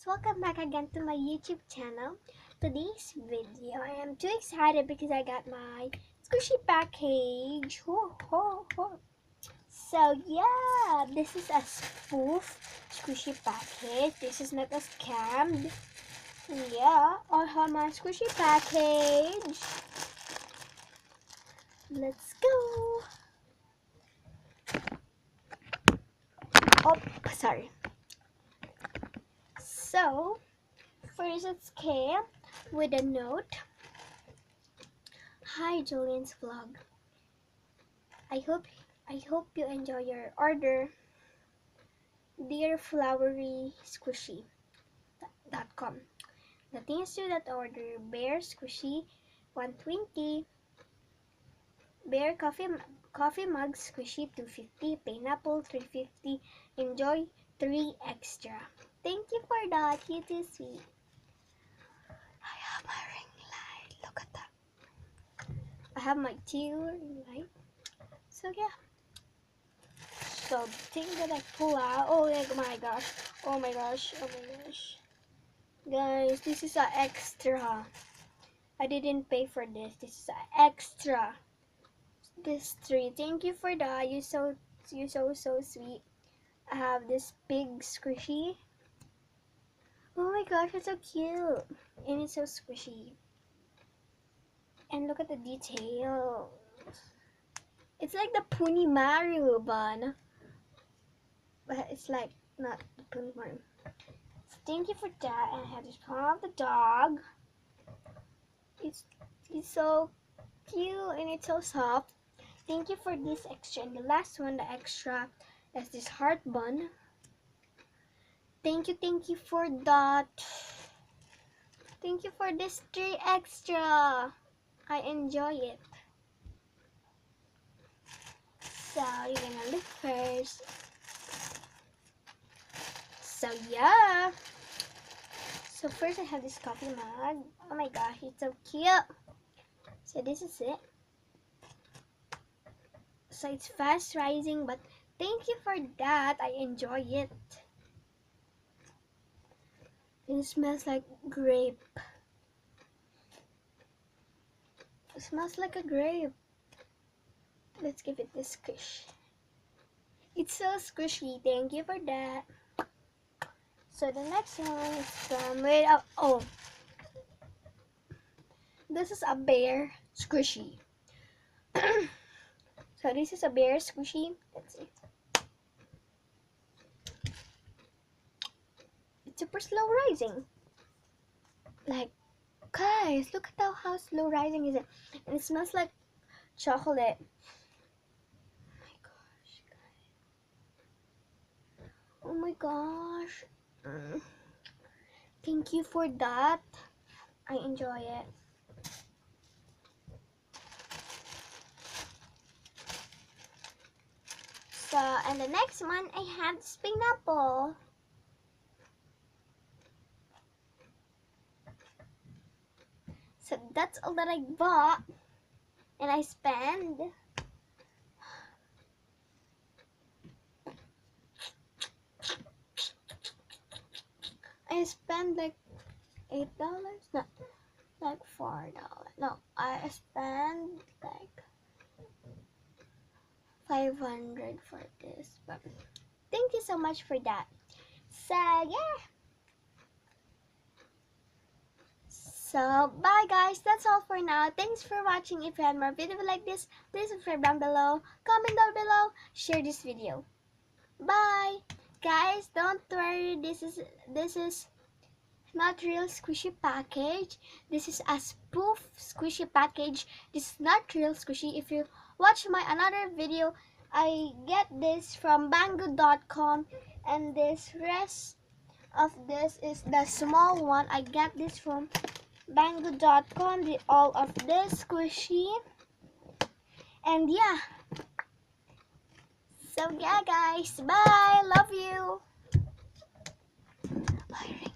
welcome back again to my YouTube channel. Today's video, I am too excited because I got my squishy package. Ho, ho, ho. So yeah, this is a spoof squishy package. This is not a scam. Yeah, I have my squishy package. Let's go. Oh, sorry. So, first it came with a note. Hi, Julian's vlog. I hope you enjoy your order. Dear Flowery Squishy.com. The things to that order: Bear Squishy 120, Bear Coffee Mug Squishy 250, Pineapple 350, Enjoy 3 extra. Thank you for that. You too sweet. I have my ring light. Look at that. I have my 2 ring light. So yeah. So the thing that I pull out, oh my gosh, oh my gosh, oh my gosh. Guys, this is an extra. I didn't pay for this. This is an extra. This 3. Thank you for that. You're so sweet. I have this big squishy. Oh my gosh, it's so cute. And it's so squishy. And look at the detail. It's like the Puni Mario bun. But it's like not the Puni Mario. So thank you for that. And I have this paw of the dog. It's so cute and it's so soft. Thank you for this extra. And the last one, the extra, is this heart bun. Thank you for that. Thank you for this 3 extra. I enjoy it. So you're gonna look first. So yeah. So first I have this coffee mug. Oh my gosh, it's so cute. So this is it. So it's fast rising, but thank you for that. I enjoy it. It smells like grape. It smells like a grape. Let's give it this squish. It's so squishy. Thank you for that. So the next one is from this is a bear squishy. So this is a bear squishy. Let's see. It's super slow rising. Like, guys, look at how slow rising is it? And it smells like chocolate. Oh my gosh. Thank you for that. I enjoy it. So, and the next one, I have this pineapple. So that's all that I bought. And I spent like $8. No, like $4. No, I spent like 500 for this. But thank you so much for that. So yeah. So bye guys, that's all for now. Thanks for watching. If you have more video like this, please subscribe down below, comment down below, share this video. Bye guys. Don't worry, this is not real squishy package. This is a spoof squishy package. This is not real squishy. If you watch my another video, I get this from banggood.com, and this rest of this is the small one. I get this from banggood.com. All of this squishy. And yeah. So yeah guys, bye. Love you. Bye.